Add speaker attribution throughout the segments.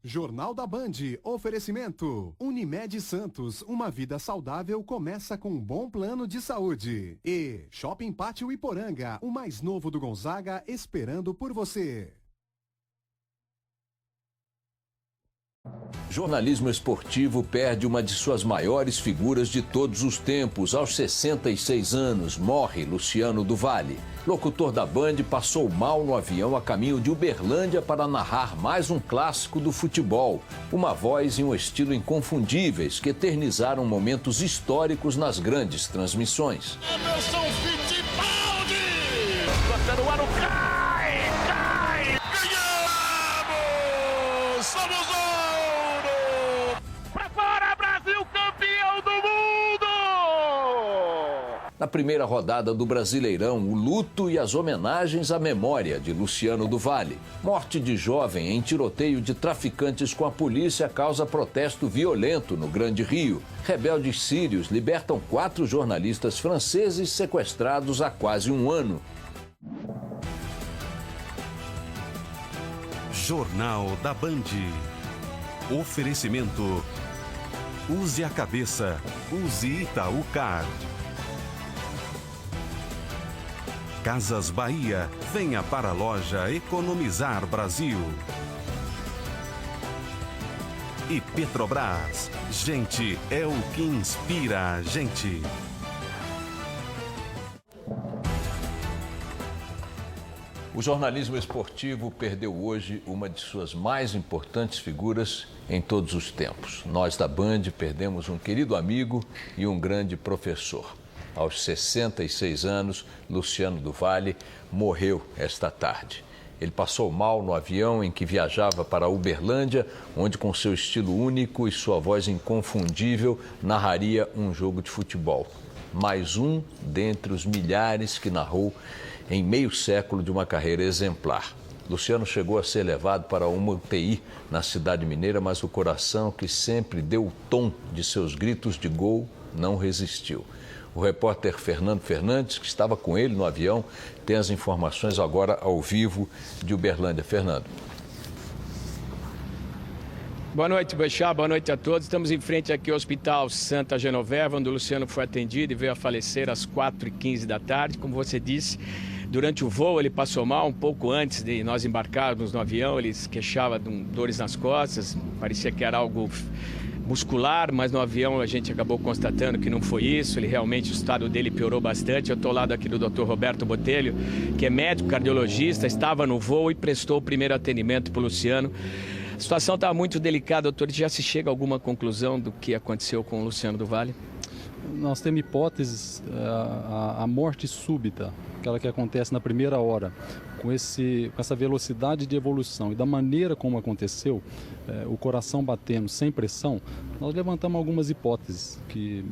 Speaker 1: Jornal da Band, oferecimento. Unimed Santos, uma vida saudável começa com um bom plano de saúde. E Shopping Pátio Iporanga, o mais novo do Gonzaga, esperando por você.
Speaker 2: Jornalismo esportivo perde uma de suas maiores figuras de todos os tempos. Aos 66 anos, morre Luciano do Vale. Locutor da Band, passou mal no avião a caminho de Uberlândia para narrar mais um clássico do futebol. Uma voz e um estilo inconfundíveis que eternizaram momentos históricos nas grandes transmissões.
Speaker 3: Emerson Fittipaldi! Bota no ar, cai! Ganhamos! Somos ouro! Pra fora, Brasil, campeão do mundo!
Speaker 2: Na primeira rodada do Brasileirão, o luto e as homenagens à memória de Luciano do Vale. Morte de jovem em tiroteio de traficantes com a polícia causa protesto violento no Grande Rio. Rebeldes sírios libertam 4 jornalistas franceses sequestrados há quase um ano.
Speaker 4: Jornal da Band. Oferecimento. Use a cabeça. Use Itaú Card. Casas Bahia, venha para a loja Economizar Brasil. E Petrobras, gente é o que inspira a gente.
Speaker 2: O jornalismo esportivo perdeu hoje uma de suas mais importantes figuras em todos os tempos. Nós da Band perdemos um querido amigo e um grande professor. Aos 66 anos, Luciano do Vale morreu esta tarde. Ele passou mal no avião em que viajava para Uberlândia, onde com seu estilo único e sua voz inconfundível narraria um jogo de futebol. Mais um dentre os milhares que narrou em meio século de uma carreira exemplar. Luciano chegou a ser levado para uma UTI na cidade mineira, mas o coração que sempre deu o tom de seus gritos de gol não resistiu. O repórter Fernando Fernandes, que estava com ele no avião, tem as informações agora ao vivo de Uberlândia. Fernando.
Speaker 5: Boa noite, Boechat. Boa noite a todos. Estamos em frente aqui ao Hospital Santa Genoveva, onde o Luciano foi atendido e veio a falecer às 4h15 da tarde. Como você disse, durante o voo ele passou mal, um pouco antes de nós embarcarmos no avião. Ele se queixava de dores nas costas, parecia que era algo muscular, mas no avião a gente acabou constatando que não foi isso. Ele realmente, o estado dele piorou bastante. Eu estou ao lado aqui do Dr. Roberto Botelho, que é médico cardiologista, estava no voo e prestou o primeiro atendimento para o Luciano. A situação estava muito delicada, doutor. Já se chega a alguma conclusão do que aconteceu com o Luciano do Vale?
Speaker 6: Nós temos hipóteses, a morte súbita, aquela que acontece na primeira hora, com essa velocidade de evolução e da maneira como aconteceu, o coração batendo sem pressão, nós levantamos algumas hipóteses, que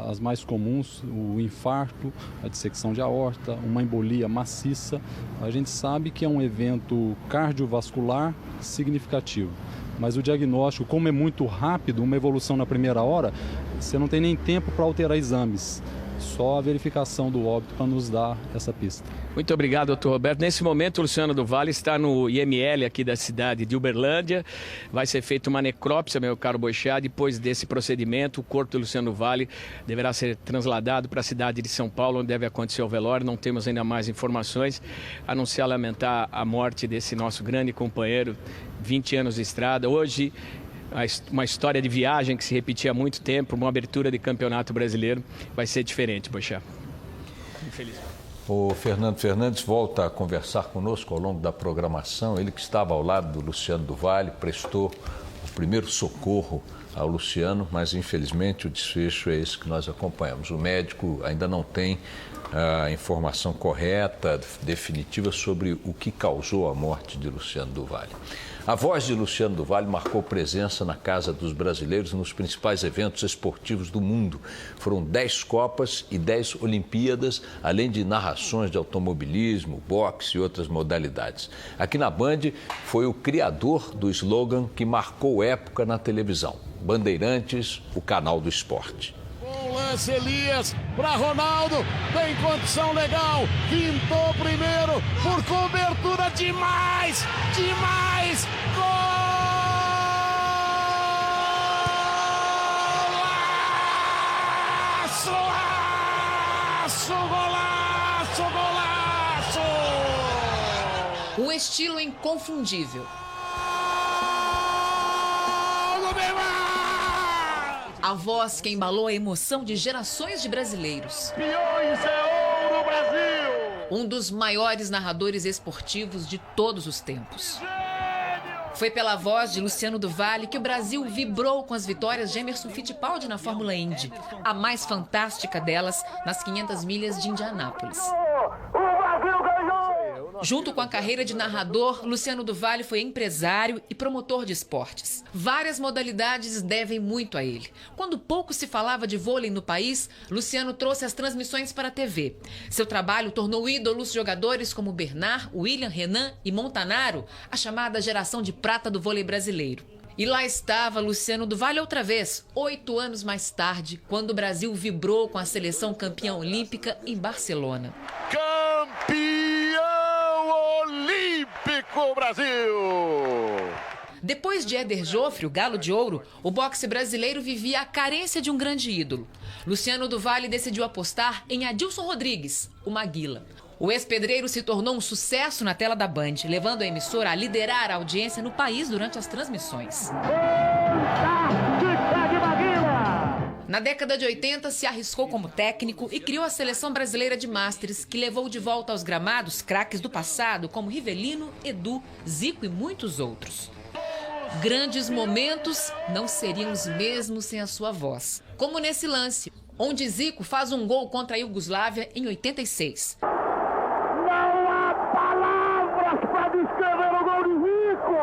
Speaker 6: as mais comuns, o infarto, a dissecção de aorta, uma embolia maciça. A gente sabe que é um evento cardiovascular significativo. Mas o diagnóstico, como é muito rápido, uma evolução na primeira hora, você não tem nem tempo para alterar exames. Só a verificação do óbito para nos dar essa pista.
Speaker 5: Muito obrigado, doutor Roberto. Nesse momento, o Luciano do Vale está no IML aqui da cidade de Uberlândia. Vai ser feita uma necrópsia, meu caro Boechat. Depois desse procedimento, o corpo do Luciano do Vale deverá ser trasladado para a cidade de São Paulo, onde deve acontecer o velório. Não temos ainda mais informações, a não ser lamentar a morte desse nosso grande companheiro, 20 anos de estrada. Hoje, uma história de viagem que se repetia há muito tempo, uma abertura de campeonato brasileiro, vai ser diferente, Boechat. Infelizmente.
Speaker 2: O Fernando Fernandes volta a conversar conosco ao longo da programação. Ele que estava ao lado do Luciano do Vale, prestou o primeiro socorro ao Luciano, mas infelizmente o desfecho é esse que nós acompanhamos. O médico ainda não tem a informação correta, definitiva sobre o que causou a morte de Luciano do Vale. A voz de Luciano do Vale marcou presença na Casa dos Brasileiros nos principais eventos esportivos do mundo. Foram 10 Copas e 10 Olimpíadas, além de narrações de automobilismo, boxe e outras modalidades. Aqui na Band foi o criador do slogan que marcou época na televisão: Bandeirantes, o canal do esporte.
Speaker 3: Lance Elias para Ronaldo, tem condição legal, pintou primeiro, por cobertura demais, gol!
Speaker 7: Um estilo inconfundível. A voz que embalou a emoção de gerações de brasileiros.
Speaker 3: Peões é ouro, Brasil!
Speaker 7: Um dos maiores narradores esportivos de todos os tempos. Foi pela voz de Luciano do Vale que o Brasil vibrou com as vitórias de Emerson Fittipaldi na Fórmula Indy, a mais fantástica delas nas 500 milhas de Indianápolis. Junto com a carreira de narrador, Luciano do Vale foi empresário e promotor de esportes. Várias modalidades devem muito a ele. Quando pouco se falava de vôlei no país, Luciano trouxe as transmissões para a TV. Seu trabalho tornou ídolos jogadores como Bernard, William, Renan e Montanaro, a chamada geração de prata do vôlei brasileiro. E lá estava Luciano do Vale outra vez, 8 anos mais tarde, quando o Brasil vibrou com a seleção campeã olímpica em Barcelona.
Speaker 3: Campeão olímpico, Brasil!
Speaker 7: Depois de Éder Joffre, o Galo de Ouro, o boxe brasileiro vivia a carência de um grande ídolo. Luciano do Vale decidiu apostar em Adilson Rodrigues, o Maguila. O ex-pedreiro se tornou um sucesso na tela da Band, levando a emissora a liderar a audiência no país durante as transmissões. Na década de 80, se arriscou como técnico e criou a Seleção Brasileira de Masters, que levou de volta aos gramados craques do passado, como Rivelino, Edu, Zico e muitos outros. Grandes momentos não seriam os mesmos sem a sua voz. Como nesse lance, onde Zico faz um gol contra a Iugoslávia em 86.
Speaker 3: Não há palavras para descrever o gol de Zico!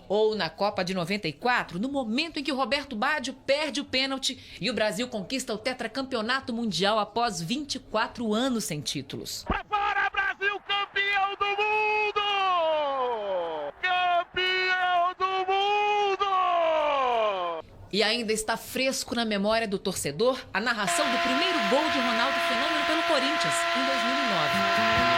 Speaker 7: Ou na Copa de 94, no momento em que o Roberto Baggio perde o pênalti e o Brasil conquista o tetracampeonato mundial após 24 anos sem títulos.
Speaker 3: Prepara, Brasil, campeão do mundo! Campeão do mundo!
Speaker 7: E ainda está fresco na memória do torcedor a narração do primeiro gol de Ronaldo Fenômeno pelo Corinthians, em 2009.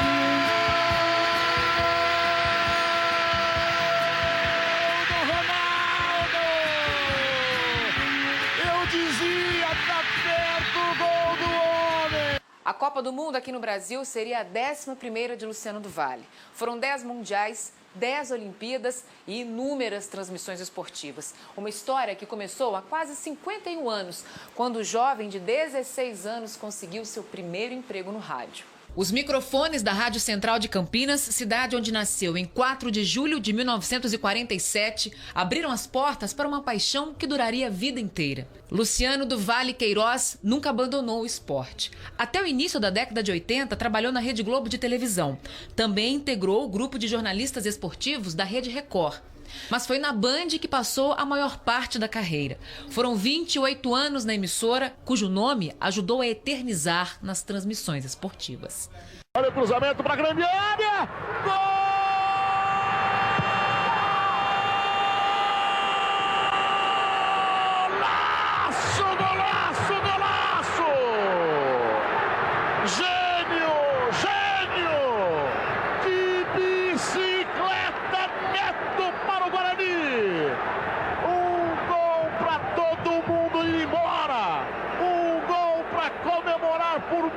Speaker 7: A Copa do Mundo aqui no Brasil seria a 11ª de Luciano do Vale. Foram 10 mundiais, 10 Olimpíadas e inúmeras transmissões esportivas. Uma história que começou há quase 51 anos, quando o jovem de 16 anos conseguiu seu primeiro emprego no rádio. Os microfones da Rádio Central de Campinas, cidade onde nasceu em 4 de julho de 1947, abriram as portas para uma paixão que duraria a vida inteira. Luciano do Vale Queiroz nunca abandonou o esporte. Até o início da década de 80, trabalhou na Rede Globo de televisão. Também integrou o grupo de jornalistas esportivos da Rede Record. Mas foi na Band que passou a maior parte da carreira. Foram 28 anos na emissora, cujo nome ajudou a eternizar nas transmissões esportivas.
Speaker 3: Olha o cruzamento para a grande área! Gol!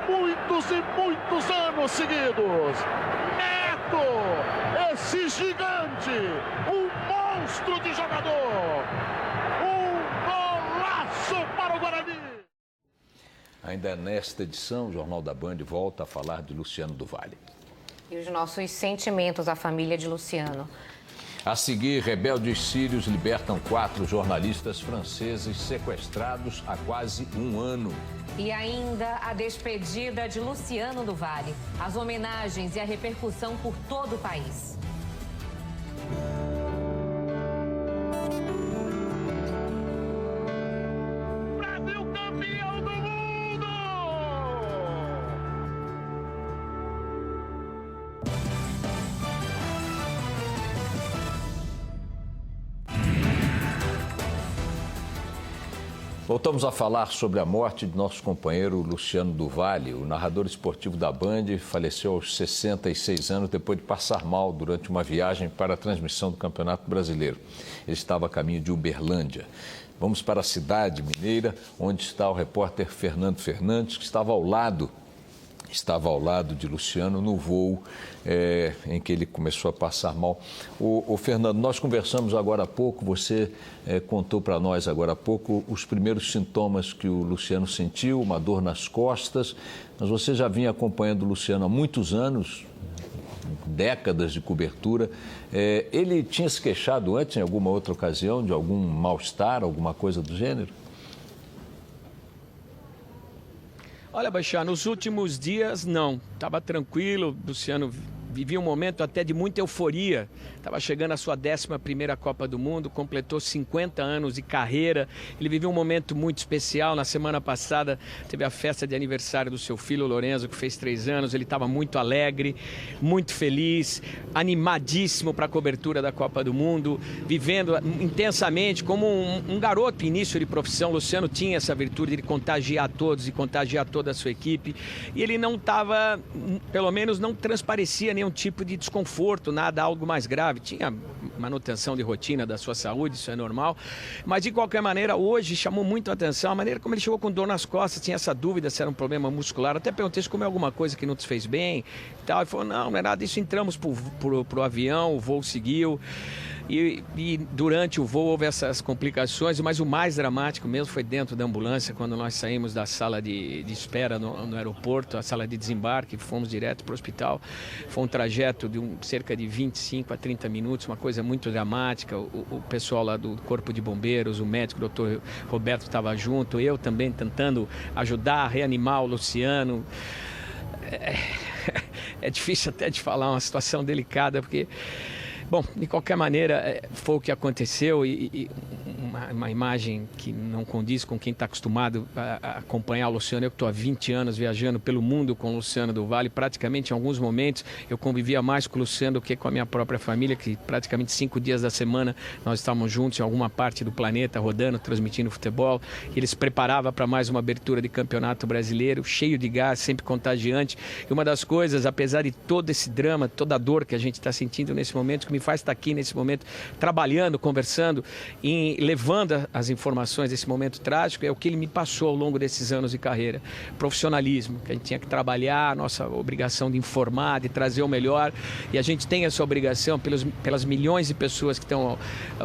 Speaker 3: Muitos e muitos anos seguidos. Neto, esse gigante, um monstro de jogador, um golaço para o Guarani.
Speaker 2: Ainda nesta edição, o Jornal da Band volta a falar de Luciano do Vale.
Speaker 8: E os nossos sentimentos à família de Luciano.
Speaker 2: A seguir, rebeldes sírios libertam 4 jornalistas franceses sequestrados há quase um ano.
Speaker 8: E ainda a despedida de Luciano do Vale, as homenagens e a repercussão por todo o país.
Speaker 3: Brasil campeão do mundo!
Speaker 2: Voltamos a falar sobre a morte de nosso companheiro Luciano do Vale. O narrador esportivo da Band faleceu aos 66 anos depois de passar mal durante uma viagem para a transmissão do Campeonato Brasileiro. Ele estava a caminho de Uberlândia. Vamos para a cidade mineira, onde está o repórter Fernando Fernandes, que estava ao lado estava ao lado de Luciano no voo em que ele começou a passar mal. O Fernando, nós conversamos agora há pouco, você contou para nós agora há pouco os primeiros sintomas que o Luciano sentiu, uma dor nas costas, mas você já vinha acompanhando o Luciano há muitos anos, décadas de cobertura. Ele tinha se queixado antes, em alguma outra ocasião, de algum mal-estar, alguma coisa do gênero?
Speaker 5: Olha, Bechá, nos últimos dias, não. Estava tranquilo, Luciano vivia um momento até de muita euforia. Estava chegando a sua 11ª Copa do Mundo, completou 50 anos de carreira. Ele viveu um momento muito especial. Na semana passada teve a festa de aniversário do seu filho, Lorenzo, que fez 3 anos. Ele estava muito alegre, muito feliz, animadíssimo para a cobertura da Copa do Mundo, vivendo intensamente como um garoto início de profissão. Luciano tinha essa virtude de contagiar todos e contagiar toda a sua equipe. E ele não estava, pelo menos não transparecia nenhum tipo de desconforto, nada, algo mais grave. Tinha manutenção de rotina da sua saúde, isso é normal. Mas, de qualquer maneira, hoje chamou muito a atenção a maneira como ele chegou com dor nas costas, tinha essa dúvida se era um problema muscular. Até perguntei se comeu alguma coisa que não te fez bem e tal. Ele falou, não é nada disso. Entramos pro avião, o voo seguiu. E durante o voo houve essas complicações, mas o mais dramático mesmo foi dentro da ambulância, quando nós saímos da sala de espera no aeroporto, a sala de desembarque, fomos direto para o hospital. Foi um trajeto de cerca de 25 a 30 minutos, uma coisa muito dramática. O pessoal lá do Corpo de Bombeiros, o médico, o doutor Roberto estava junto, eu também tentando ajudar a reanimar o Luciano. É difícil até de falar, uma situação delicada, porque... Bom, de qualquer maneira, foi o que aconteceu e uma imagem que não condiz com quem está acostumado a acompanhar o Luciano. Eu que estou há 20 anos viajando pelo mundo com o Luciano do Valle, praticamente em alguns momentos eu convivia mais com o Luciano do que com a minha própria família, que praticamente 5 dias da semana nós estávamos juntos em alguma parte do planeta, rodando, transmitindo futebol. Ele se preparava para mais uma abertura de campeonato brasileiro, cheio de gás, sempre contagiante. E uma das coisas, apesar de todo esse drama, toda a dor que a gente está sentindo nesse momento, que me faz estar aqui nesse momento, trabalhando, conversando, levando as informações desse momento trágico, é o que ele me passou ao longo desses anos de carreira. Profissionalismo, que a gente tinha que trabalhar, a nossa obrigação de informar, de trazer o melhor, e a gente tem essa obrigação pelas milhões de pessoas que estão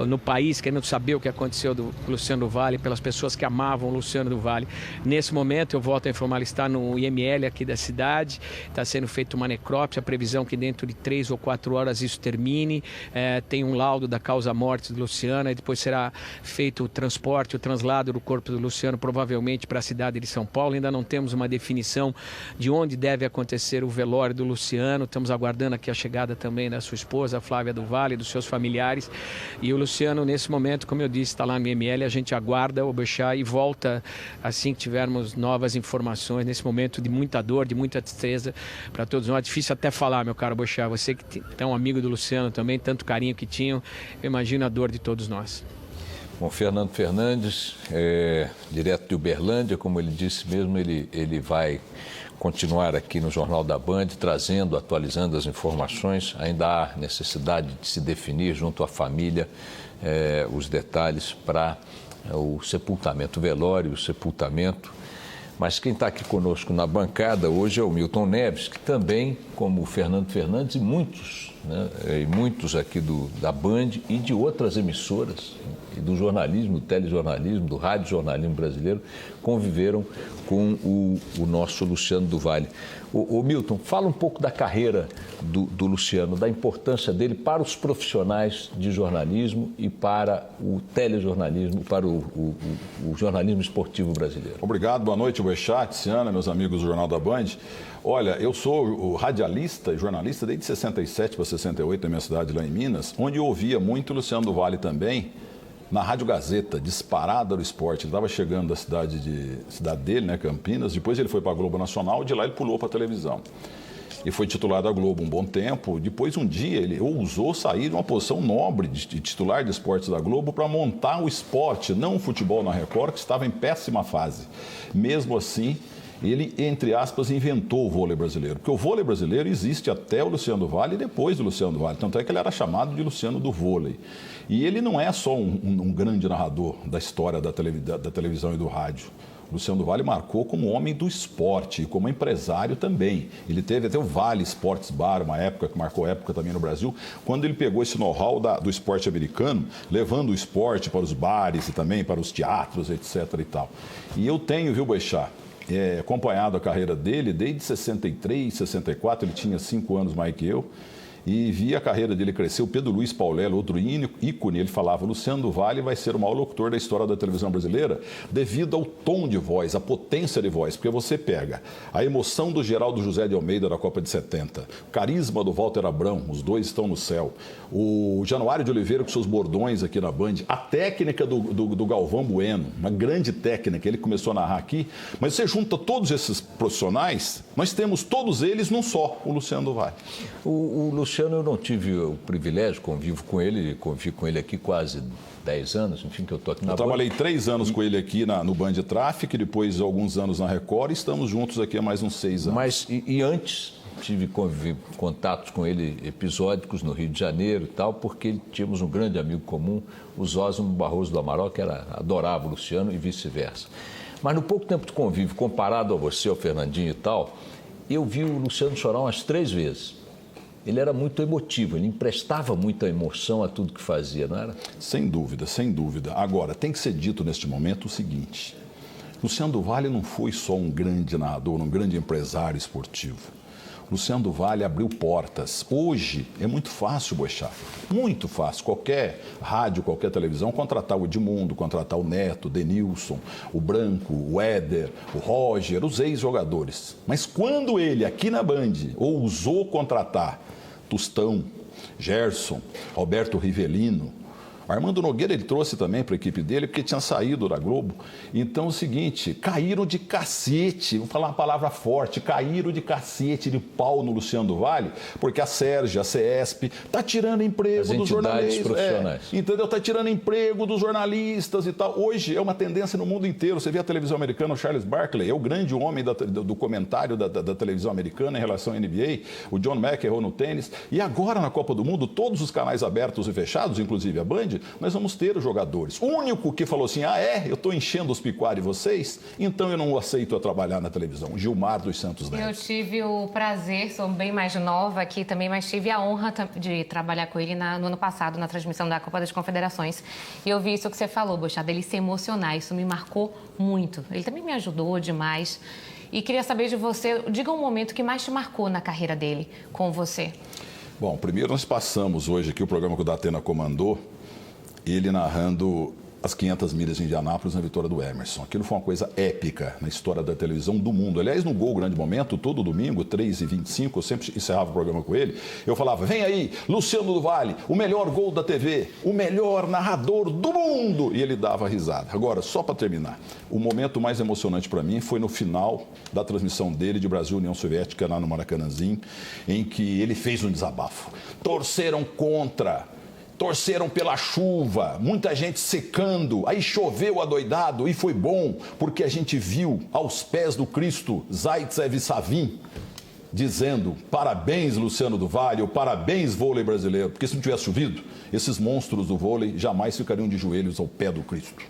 Speaker 5: no país querendo saber o que aconteceu do Luciano do Valle, pelas pessoas que amavam o Luciano do Valle. Nesse momento, eu volto a informar, ele está no IML aqui da cidade, está sendo feita uma necrópsia, a previsão que dentro de 3 ou 4 horas isso termine. Tem um laudo da causa-morte do Luciano e depois será feito o transporte, o translado do corpo do Luciano, provavelmente para a cidade de São Paulo. Ainda não temos uma definição de onde deve acontecer o velório do Luciano. Estamos aguardando aqui a chegada também da sua esposa, Flávia do Valle, dos seus familiares. E o Luciano, nesse momento, como eu disse, está lá no IML. A gente aguarda o Bechá e volta assim que tivermos novas informações. Nesse momento de muita dor, de muita tristeza para todos nós. É difícil até falar, meu caro Bechá. Você que é um amigo do Luciano também, tanto carinho que tinham, eu imagino a dor de todos nós.
Speaker 2: Bom, Fernando Fernandes, direto de Uberlândia, como ele disse mesmo, ele vai continuar aqui no Jornal da Band, trazendo, atualizando as informações. Ainda há necessidade de se definir junto à família os detalhes para o sepultamento, o velório, o sepultamento. Mas quem está aqui conosco na bancada hoje é o Milton Neves, que também, como o Fernando Fernandes e muitos, e muitos aqui da Band e de outras emissoras, e do jornalismo, do telejornalismo, do radiojornalismo brasileiro, conviveram com o nosso Luciano do Valle. O Milton, fala um pouco da carreira do Luciano, da importância dele para os profissionais de jornalismo e para o telejornalismo, para o jornalismo esportivo brasileiro.
Speaker 9: Obrigado, boa noite, Bechá, Tiziana, meus amigos do Jornal da Band. Olha, eu sou radialista e jornalista desde 67 para 68, na minha cidade lá em Minas, onde eu ouvia muito o Luciano do Valle também, na Rádio Gazeta, disparada do esporte. Ele estava chegando da cidade dele, né, Campinas, depois ele foi para a Globo Nacional, de lá ele pulou para a televisão. E foi titular da Globo um bom tempo. Depois, um dia, ele ousou sair de uma posição nobre de titular de esportes da Globo para montar o esporte, não o futebol na Record, que estava em péssima fase. Mesmo assim, ele, entre aspas, inventou o vôlei brasileiro. Porque o vôlei brasileiro existe até o Luciano do Valle e depois do Luciano do Valle. Tanto é que ele era chamado de Luciano do Vôlei. E ele não é só um grande narrador da história da televisão e do rádio. Luciano do Valle marcou como homem do esporte e como empresário também. Ele teve até o Vale Sports Bar, uma época que marcou época também no Brasil, quando ele pegou esse know-how do esporte americano, levando o esporte para os bares e também para os teatros, etc. e tal. E eu tenho, viu, Boechat, acompanhado a carreira dele desde 63, 64, ele tinha 5 anos mais que eu. E vi a carreira dele crescer. O Pedro Luiz Paulello, outro ícone, ele falava: Luciano do Valle vai ser o maior locutor da história da televisão brasileira devido ao tom de voz, à potência de voz. Porque você pega a emoção do Geraldo José de Almeida da Copa de 70, o carisma do Walter Abrão, os dois estão no céu, o Januário de Oliveira com seus bordões aqui na Band, a técnica do Galvão Bueno, uma grande técnica, ele começou a narrar aqui. Mas você junta todos esses profissionais, nós temos todos eles num só, o Luciano do Valle.
Speaker 2: O Luciano, eu não tive o privilégio, convivi com ele aqui quase 10 anos, enfim, que eu estou aqui na Band.
Speaker 9: Eu trabalhei 3 anos com ele aqui no Band Traffic, depois alguns anos na Record, e estamos juntos aqui há mais uns 6 anos.
Speaker 2: Mas, e antes, tive contatos com ele episódicos no Rio de Janeiro e tal, porque tínhamos um grande amigo comum, o Zósimo Barroso do Amaral, que adorava o Luciano e vice-versa. Mas no pouco tempo de convívio, comparado a você, ao Fernandinho e tal, eu vi o Luciano chorar umas 3 vezes. Ele era muito emotivo, ele emprestava muita emoção a tudo que fazia, não era?
Speaker 9: Sem dúvida, sem dúvida. Agora, tem que ser dito neste momento o seguinte: Luciano do Valle não foi só um grande narrador, um grande empresário esportivo. Luciano do Valle abriu portas. Hoje é muito fácil, Boechat, muito fácil. Qualquer rádio, qualquer televisão, contratar o Edmundo, contratar o Neto, o Denilson, o Branco, o Éder, o Roger, os ex-jogadores. Mas quando ele, aqui na Band, ousou contratar Tostão, Gerson, Roberto Rivelino, Armando Nogueira ele trouxe também para a equipe dele, porque tinha saído da Globo. Então é o seguinte, caíram de cacete, vou falar uma palavra forte, caíram de cacete, de pau no Luciano do Valle, porque a Sérgia, a CESP, está tirando emprego dos jornalistas.
Speaker 2: Profissionais.
Speaker 9: Entendeu? Está tirando emprego dos jornalistas e tal. Hoje é uma tendência no mundo inteiro. Você vê a televisão americana, o Charles Barkley, é o grande homem do comentário da televisão americana em relação à NBA, o John McEnroe no tênis. E agora na Copa do Mundo, todos os canais abertos e fechados, inclusive a Band, nós vamos ter os jogadores. O único que falou assim, eu estou enchendo os picuá de vocês, então eu não aceito a trabalhar na televisão. Gilmar dos Santos Neves.
Speaker 8: Eu tive o prazer, sou bem mais nova aqui também, mas tive a honra de trabalhar com ele no ano passado, na transmissão da Copa das Confederações. E eu vi isso que você falou, Boechat, dele se emocionar. Isso me marcou muito. Ele também me ajudou demais. E queria saber de você, diga um momento que mais te marcou na carreira dele com você.
Speaker 9: Bom, primeiro nós passamos hoje aqui o programa que o Datena comandou, ele narrando as 500 milhas de Indianápolis na vitória do Emerson. Aquilo foi uma coisa épica na história da televisão do mundo. Aliás, no Gol Grande Momento, todo domingo, 3h25, eu sempre encerrava o programa com ele, eu falava, vem aí, Luciano do Valle, o melhor gol da TV, o melhor narrador do mundo. E ele dava risada. Agora, só para terminar, o momento mais emocionante para mim foi no final da transmissão dele de Brasil e União Soviética, lá no Maracanãzinho, em que ele fez um desabafo. Torceram contra... Torceram pela chuva, muita gente secando, aí choveu adoidado e foi bom, porque a gente viu aos pés do Cristo Zaitsev e Savin dizendo parabéns Luciano do Valle, ou parabéns vôlei brasileiro, porque se não tivesse chovido, esses monstros do vôlei jamais ficariam de joelhos ao pé do Cristo.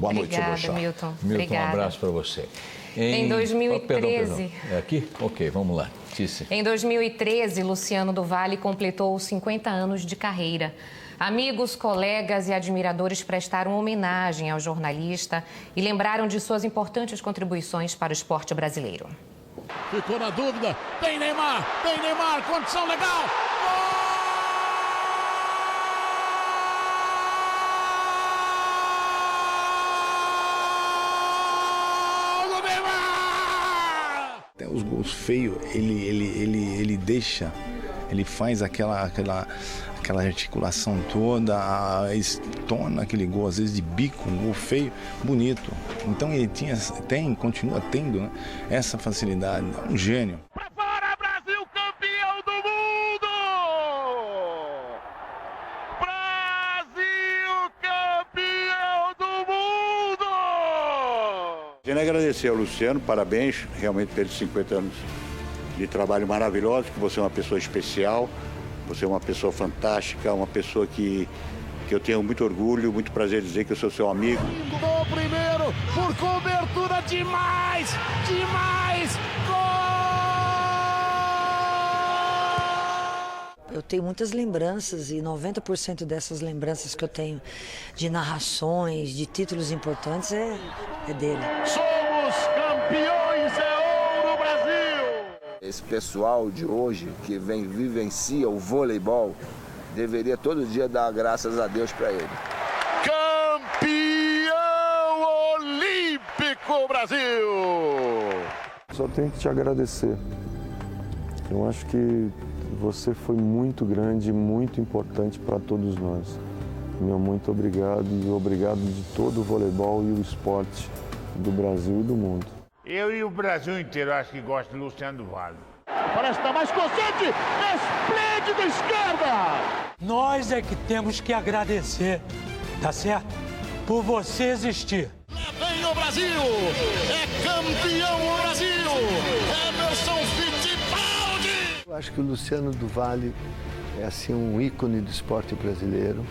Speaker 9: Boa noite, seu Boechat.
Speaker 8: Milton.
Speaker 2: Milton, um abraço para você.
Speaker 8: Em 2013...
Speaker 2: Perdão. É aqui? Ok, vamos lá. Tícia.
Speaker 8: Em 2013, Luciano do Valle completou 50 anos de carreira. Amigos, colegas e admiradores prestaram homenagem ao jornalista e lembraram de suas importantes contribuições para o esporte brasileiro.
Speaker 3: Ficou na dúvida, tem Neymar, condição legal! Gol do Neymar!
Speaker 10: Até os gols feios, ele deixa, ele faz aquela articulação toda, torna aquele gol, às vezes de bico, um gol feio, bonito. Então ele continua tendo, né, essa facilidade, é um gênio.
Speaker 3: Prepara, Brasil, campeão do mundo! Brasil, campeão do mundo!
Speaker 11: Quero agradecer ao Luciano, parabéns realmente pelos 50 anos de trabalho maravilhoso, que você é uma pessoa especial. Você é uma pessoa fantástica, uma pessoa que eu tenho muito orgulho, muito prazer em dizer que eu sou seu amigo.
Speaker 3: Gol primeiro, por cobertura demais! Gol!
Speaker 12: Eu tenho muitas lembranças e 90% dessas lembranças que eu tenho de narrações, de títulos importantes é dele.
Speaker 3: Somos campeões, é ouro, Brasil!
Speaker 13: Esse pessoal de hoje que vivencia o voleibol deveria todo dia dar graças a Deus para ele.
Speaker 3: Campeão olímpico, Brasil!
Speaker 14: Só tenho que te agradecer. Eu acho que você foi muito grande e muito importante para todos nós. Meu muito obrigado e obrigado de todo o voleibol e o esporte do Brasil e do mundo.
Speaker 15: Eu e o Brasil inteiro acho que gosta do Luciano do Vale.
Speaker 3: Parece estar mais consciente, esplêndido esquerda!
Speaker 16: Nós é que temos que agradecer, tá certo? Por você existir.
Speaker 3: Lá vem o Brasil! É campeão o Brasil! Emerson Fittipaldi!
Speaker 17: Eu acho que o Luciano do Vale é assim um ícone do esporte brasileiro,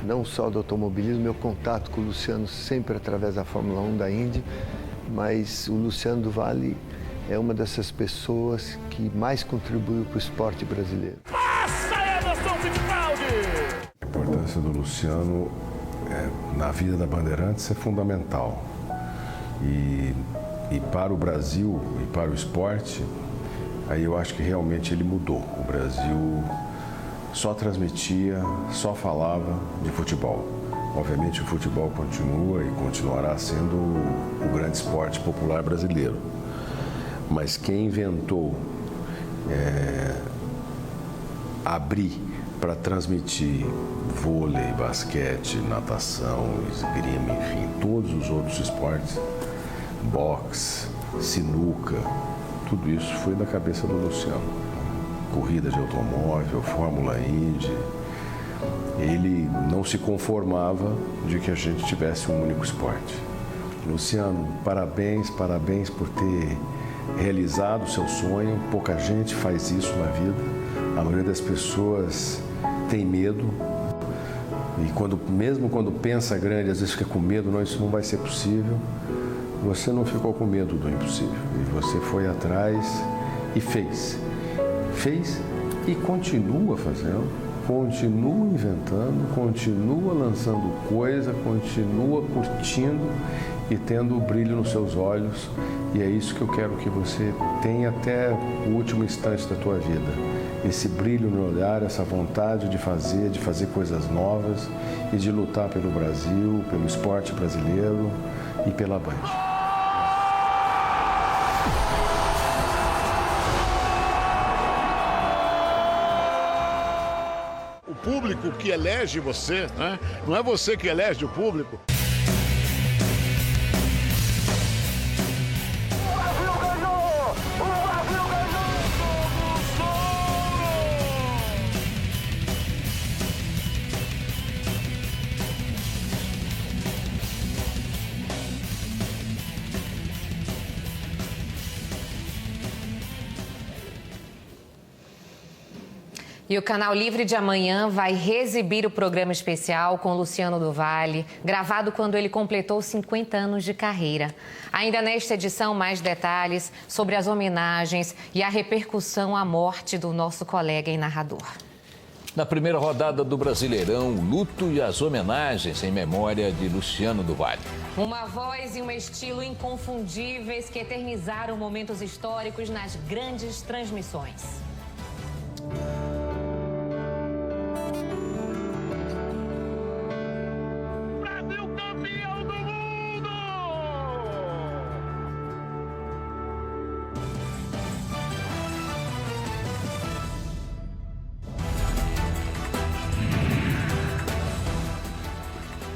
Speaker 17: não só do automobilismo. Meu contato com o Luciano sempre através da Fórmula 1 da Indy, mas o Luciano do Vale é uma dessas pessoas que mais contribuiu para o esporte brasileiro.
Speaker 3: Passa, Emerson Fittipaldi!
Speaker 18: A importância do Luciano na vida da Bandeirantes é fundamental. E para o Brasil e para o esporte, aí eu acho que realmente ele mudou. O Brasil só transmitia, só falava de futebol. Obviamente o futebol continua e continuará sendo o grande esporte popular brasileiro. Mas quem inventou abrir para transmitir vôlei, basquete, natação, esgrima, enfim, todos os outros esportes, boxe, sinuca, tudo isso foi da cabeça do Luciano. Corrida de automóvel, Fórmula Indy. Ele não se conformava de que a gente tivesse um único esporte. Luciano, parabéns por ter realizado o seu sonho. Pouca gente faz isso na vida. A maioria das pessoas tem medo. E mesmo quando pensa grande, às vezes fica com medo, não, isso não vai ser possível. Você não ficou com medo do impossível. E você foi atrás e fez. Fez e continua fazendo, continua inventando, continua lançando coisa, continua curtindo e tendo o brilho nos seus olhos. E é isso que eu quero que você tenha até o último instante da tua vida. Esse brilho no olhar, essa vontade de fazer coisas novas e de lutar pelo Brasil, pelo esporte brasileiro e pela Band.
Speaker 3: O público que elege você, né? Não é você que elege o público.
Speaker 8: E o Canal Livre de amanhã vai reexibir o programa especial com Luciano do Vale, gravado quando ele completou 50 anos de carreira. Ainda nesta edição, mais detalhes sobre as homenagens e a repercussão à morte do nosso colega e narrador.
Speaker 2: Na primeira rodada do Brasileirão, o luto e as homenagens em memória de Luciano do Vale.
Speaker 8: Uma voz e um estilo inconfundíveis que eternizaram momentos históricos nas grandes transmissões.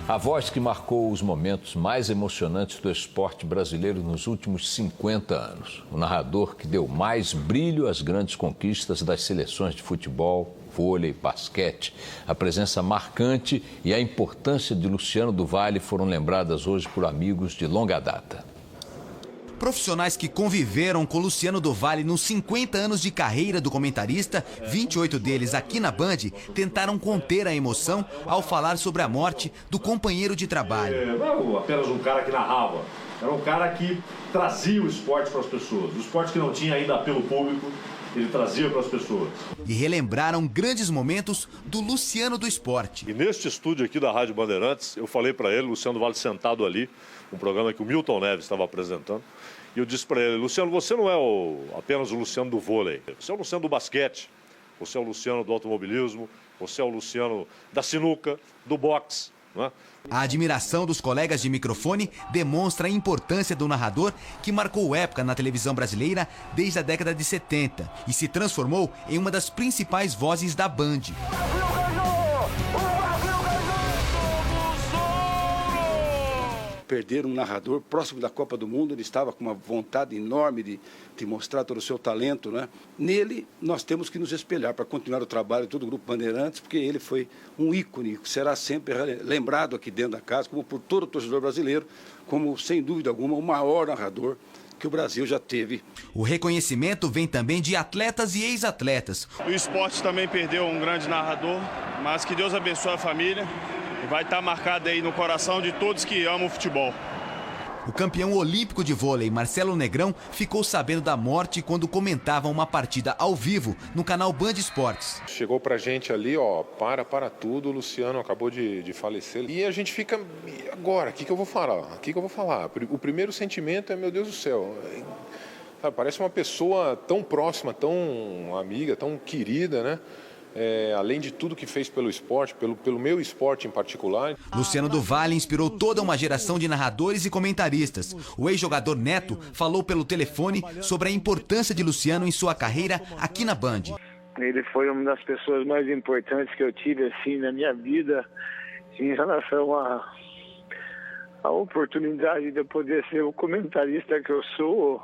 Speaker 2: A voz que marcou os momentos mais emocionantes do esporte brasileiro nos últimos 50 anos. O narrador que deu mais brilho às grandes conquistas das seleções de futebol, vôlei, basquete. A presença marcante e a importância de Luciano do Vale foram lembradas hoje por amigos de longa data.
Speaker 19: Profissionais que conviveram com Luciano do Valle nos 50 anos de carreira do comentarista, 28 deles aqui na Band, tentaram conter a emoção ao falar sobre a morte do companheiro de trabalho.
Speaker 20: Não era apenas um cara que narrava, era um cara que trazia o esporte para as pessoas. O esporte que não tinha ainda apelo público, ele trazia para as pessoas.
Speaker 19: E relembraram grandes momentos do Luciano do esporte.
Speaker 20: E neste estúdio aqui da Rádio Bandeirantes, eu falei para ele, Luciano do Valle sentado ali, um programa que o Milton Neves estava apresentando, e eu disse para ele, Luciano, você não é apenas o Luciano do vôlei, você é o Luciano do basquete, você é o Luciano do automobilismo, você é o Luciano da sinuca, do boxe, né?
Speaker 19: A admiração dos colegas de microfone demonstra a importância do narrador que marcou época na televisão brasileira desde a década de 70 e se transformou em uma das principais vozes da Band.
Speaker 21: Perder um narrador próximo da Copa do Mundo, ele estava com uma vontade enorme de mostrar todo o seu talento, né? Nele, nós temos que nos espelhar para continuar o trabalho de todo o Grupo Bandeirantes, porque ele foi um ícone, será sempre lembrado aqui dentro da casa, como por todo o torcedor brasileiro, como, sem dúvida alguma, o maior narrador que o Brasil já teve.
Speaker 19: O reconhecimento vem também de atletas e ex-atletas.
Speaker 22: O esporte também perdeu um grande narrador, mas que Deus abençoe a família. Vai estar marcado aí no coração de todos que amam o futebol.
Speaker 19: O campeão olímpico de vôlei, Marcelo Negrão, ficou sabendo da morte quando comentava uma partida ao vivo no canal Band Esportes.
Speaker 23: Chegou pra gente ali, ó, para tudo, o Luciano acabou de falecer. E a gente fica, agora, o que eu vou falar? O primeiro sentimento é, meu Deus do céu, sabe, parece uma pessoa tão próxima, tão amiga, tão querida, né? Além de tudo que fez pelo esporte, pelo meu esporte em particular.
Speaker 19: Luciano do Valle inspirou toda uma geração de narradores e comentaristas. O ex-jogador Neto falou pelo telefone sobre a importância de Luciano em sua carreira aqui na Band.
Speaker 24: Ele foi uma das pessoas mais importantes que eu tive assim na minha vida em relação à oportunidade de eu poder ser o comentarista que eu sou,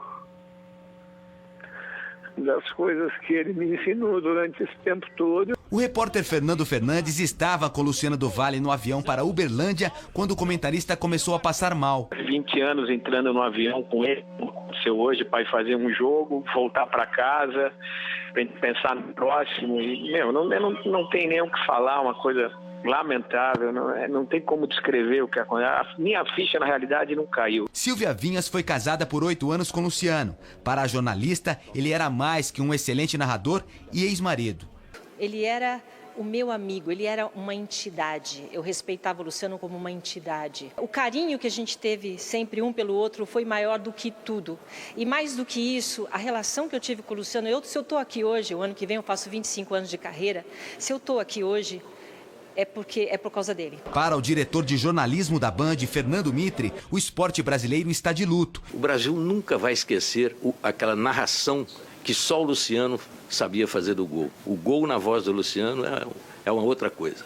Speaker 24: das coisas que ele me ensinou durante esse tempo todo.
Speaker 19: O repórter Fernando Fernandes estava com Luciano do Valle no avião para Uberlândia quando o comentarista começou a passar mal.
Speaker 24: 20 anos entrando no avião com ele, aconteceu hoje para ir fazer um jogo, voltar para casa, pensar no próximo. E, não tem nem o que falar, uma coisa lamentável, não tem como descrever o que aconteceu. A minha ficha, na realidade, não caiu.
Speaker 19: Silvia Vinhas foi casada por 8 anos com Luciano. Para a jornalista, ele era mais que um excelente narrador e ex-marido.
Speaker 25: Ele era o meu amigo, ele era uma entidade. Eu respeitava o Luciano como uma entidade. O carinho que a gente teve sempre um pelo outro foi maior do que tudo. E mais do que isso, a relação que eu tive com o Luciano, se eu estou aqui hoje, o ano que vem eu faço 25 anos de carreira, se eu estou aqui hoje, é por causa dele.
Speaker 19: Para o diretor de jornalismo da Band, Fernando Mitre, o esporte brasileiro está de luto.
Speaker 26: O Brasil nunca vai esquecer aquela narração que só o Luciano sabia fazer do gol. O gol na voz do Luciano é uma outra coisa.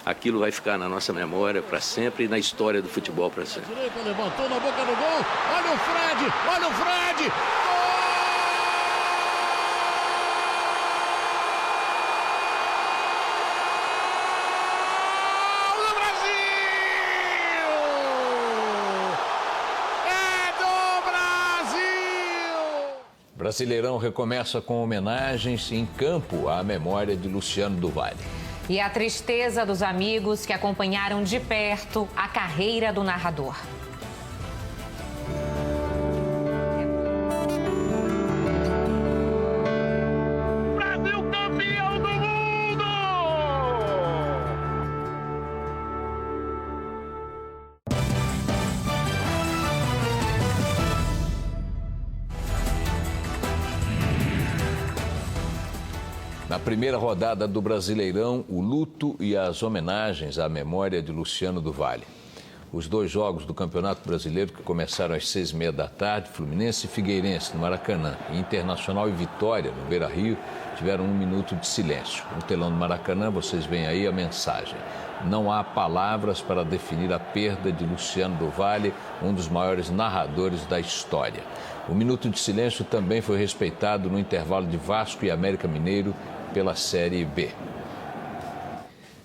Speaker 26: Aquilo vai ficar na nossa memória para sempre e na história do futebol para sempre.
Speaker 3: Levantou na boca do gol. Olha o Fred! Olha o Fred!
Speaker 2: Brasileirão recomeça com homenagens em campo à memória de Luciano do Valle.
Speaker 8: E a tristeza dos amigos que acompanharam de perto a carreira do narrador.
Speaker 3: Brasil campeão do mundo!
Speaker 2: Na primeira rodada do Brasileirão, o luto e as homenagens à memória de Luciano do Valle. Os 2 jogos do Campeonato Brasileiro que começaram às 6h30 da tarde, Fluminense e Figueirense, no Maracanã, e Internacional e Vitória, no Beira-Rio, tiveram 1 minuto de silêncio. No telão do Maracanã, vocês veem aí a mensagem. Não há palavras para definir a perda de Luciano do Valle, um dos maiores narradores da história. O minuto de silêncio também foi respeitado no intervalo de Vasco e América Mineiro pela Série B.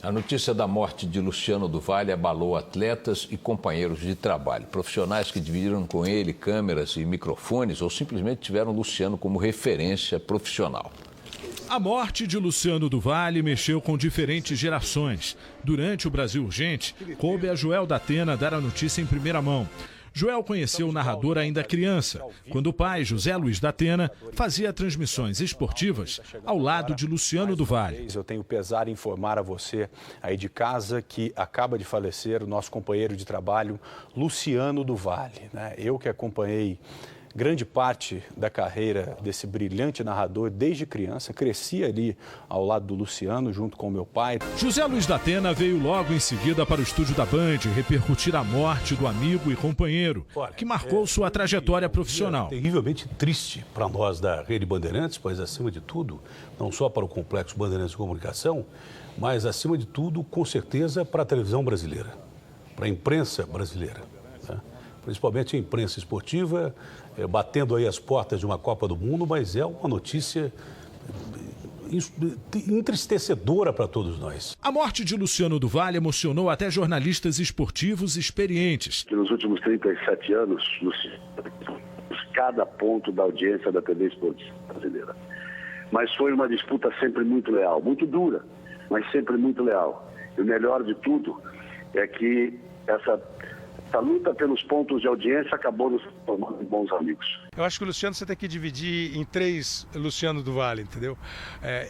Speaker 2: A notícia da morte de Luciano do Valle abalou atletas e companheiros de trabalho. Profissionais que dividiram com ele câmeras e microfones ou simplesmente tiveram Luciano como referência profissional.
Speaker 1: A morte de Luciano do Valle mexeu com diferentes gerações. Durante o Brasil Urgente, coube a Joel da Atena dar a notícia em primeira mão. Joel conheceu o narrador ainda criança, quando o pai, José Luiz da Atena, fazia transmissões esportivas ao lado de Luciano do Valle.
Speaker 4: Eu tenho o pesar em informar a você aí de casa que acaba de falecer o nosso companheiro de trabalho, Luciano do Valle. Eu que acompanhei grande parte da carreira desse brilhante narrador desde criança, cresci ali ao lado do Luciano, junto com meu pai.
Speaker 1: José Luiz da Atena veio logo em seguida para o estúdio da Band repercutir a morte do amigo e companheiro, que marcou sua trajetória profissional.
Speaker 5: Terrivelmente triste para nós da Rede Bandeirantes, mas acima de tudo, não só para o Complexo Bandeirantes de Comunicação, mas acima de tudo, com certeza, para a televisão brasileira, para a imprensa brasileira, principalmente a imprensa esportiva, batendo aí as portas de uma Copa do Mundo, mas é uma notícia entristecedora para todos nós.
Speaker 1: A morte de Luciano do Valle emocionou até jornalistas esportivos experientes.
Speaker 6: Nos últimos 37 anos, cada ponto da audiência da TV esportiva brasileira. Mas foi uma disputa sempre muito leal, muito dura, mas sempre muito leal. E o melhor de tudo é que essa luta pelos pontos de audiência acabou nos formando bons amigos.
Speaker 7: Eu acho que o Luciano você tem que dividir em 3 Luciano do Valle, entendeu?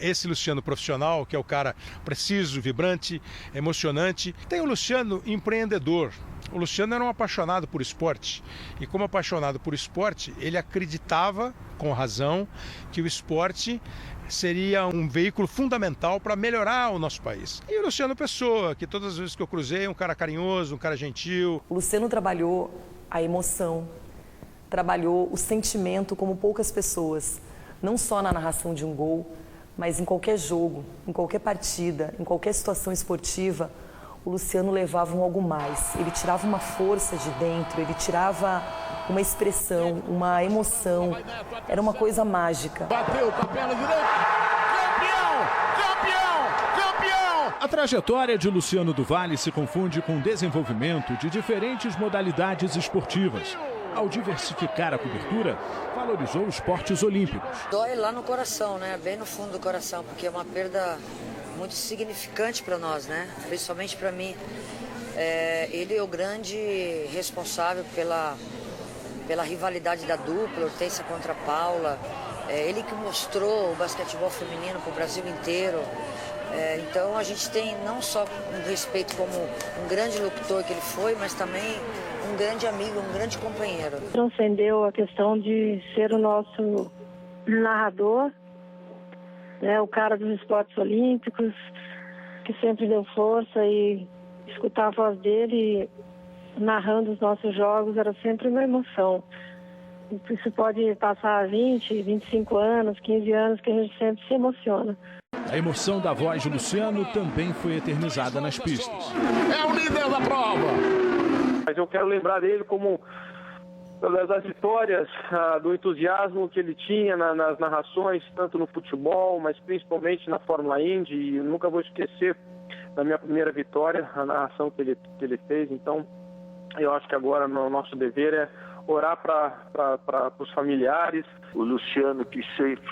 Speaker 7: Esse Luciano profissional, que é o cara preciso, vibrante, emocionante. Tem o Luciano empreendedor. O Luciano era um apaixonado por esporte. E como apaixonado por esporte, ele acreditava, com razão, que o esporte seria um veículo fundamental para melhorar o nosso país. E o Luciano Pessoa, que todas as vezes que eu cruzei, um cara carinhoso, um cara gentil.
Speaker 9: O Luciano trabalhou a emoção, trabalhou o sentimento como poucas pessoas, não só na narração de um gol, mas em qualquer jogo, em qualquer partida, em qualquer situação esportiva, o Luciano levava um algo mais. Ele tirava uma força de dentro, ele tirava uma expressão, uma emoção. Era uma coisa mágica.
Speaker 3: Bateu com a perna direita. Campeão!
Speaker 1: A trajetória de Luciano do Valle se confunde com o desenvolvimento de diferentes modalidades esportivas. Ao diversificar a cobertura, valorizou os esportes olímpicos.
Speaker 12: Dói lá no coração, né? Bem no fundo do coração, porque é uma perda muito significante para nós, né? Principalmente para mim. Ele é o grande responsável pela rivalidade da dupla, Hortência contra Paula. Ele que mostrou o basquetebol feminino para o Brasil inteiro. Então a gente tem não só um respeito como um grande locutor que ele foi, mas também um grande amigo, um grande companheiro.
Speaker 27: Transcendeu a questão de ser o nosso narrador, o cara dos esportes olímpicos, que sempre deu força, e escutar a voz dele narrando os nossos jogos era sempre uma emoção. Isso pode passar 20, 25 anos, 15 anos, que a gente sempre se emociona.
Speaker 1: A emoção da voz de Luciano também foi eternizada nas pistas.
Speaker 3: É o líder da prova.
Speaker 28: Mas eu quero lembrar dele como das vitórias, do entusiasmo que ele tinha nas narrações, tanto no futebol, mas principalmente na Fórmula Indy. E eu nunca vou esquecer da minha primeira vitória, a narração que ele fez. Então, eu acho que agora o nosso dever é orar para os familiares.
Speaker 6: O Luciano, que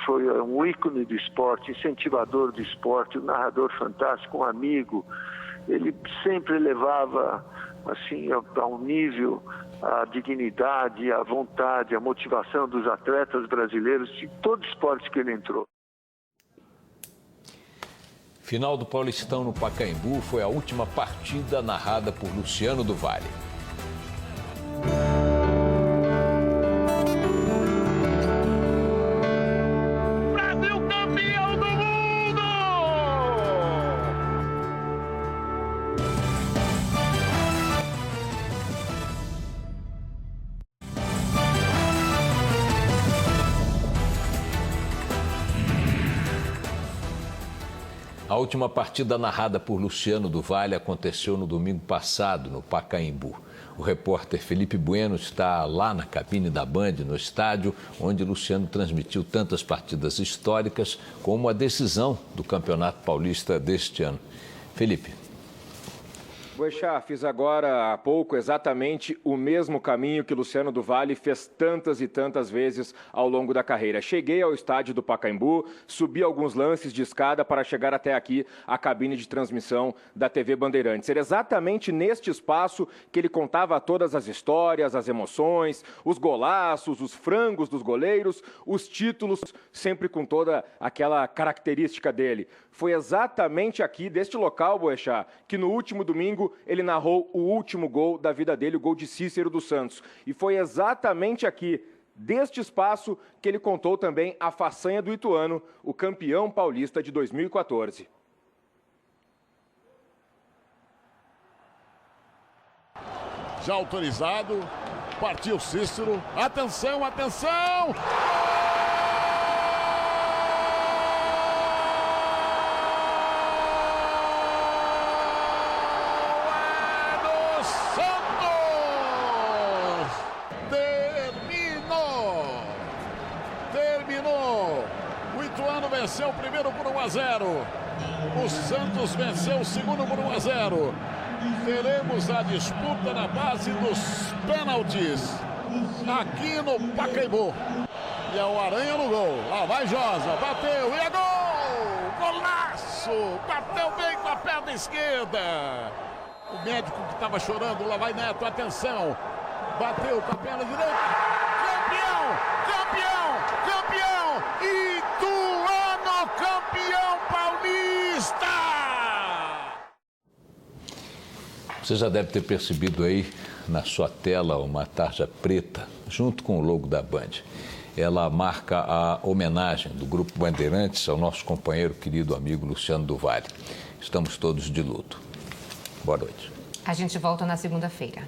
Speaker 6: foi um ícone do esporte, incentivador do esporte, um narrador fantástico, um amigo, ele sempre levava assim, a um nível a dignidade, a vontade, a motivação dos atletas brasileiros de todo esporte que ele entrou.
Speaker 2: Final do Paulistão no Pacaembu foi a última partida narrada por Luciano do Valle.
Speaker 3: Brasil campeão do mundo!
Speaker 2: A última partida narrada por Luciano do Valle aconteceu no domingo passado, no Pacaembu. O repórter Felipe Bueno está lá na cabine da Band, no estádio, onde Luciano transmitiu tantas partidas históricas como a decisão do Campeonato Paulista deste ano. Felipe.
Speaker 10: Boechat, fiz agora há pouco exatamente o mesmo caminho que Luciano do Valle fez tantas e tantas vezes ao longo da carreira. Cheguei ao estádio do Pacaembu, subi alguns lances de escada para chegar até aqui, a cabine de transmissão da TV Bandeirantes. Era exatamente neste espaço que ele contava todas as histórias, as emoções, os golaços, os frangos dos goleiros, os títulos, sempre com toda aquela característica dele. Foi exatamente aqui, deste local, Boechat, que no último domingo ele narrou o último gol da vida dele, o gol de Cícero dos Santos. E foi exatamente aqui, deste espaço, que ele contou também a façanha do Ituano, o campeão paulista de 2014.
Speaker 3: Já autorizado, partiu Cícero, atenção, atenção! Venceu o primeiro por 1-0. O Santos venceu o segundo por 1-0. Teremos a disputa na base dos pênaltis aqui no Pacaembu. E é o Aranha no gol. Lá vai Josa, bateu e é gol! Golaço! Bateu bem com a perna esquerda. O médico que estava chorando, lá vai Neto, atenção. Bateu com a perna direita. Campeão! Campeão! Campeão! Ituano campeão paulista!
Speaker 2: Você já deve ter percebido aí na sua tela uma tarja preta junto com o logo da Band. Ela marca a homenagem do Grupo Bandeirantes ao nosso companheiro, querido amigo Luciano do Valle. Estamos todos de luto. Boa noite.
Speaker 8: A gente volta na segunda-feira.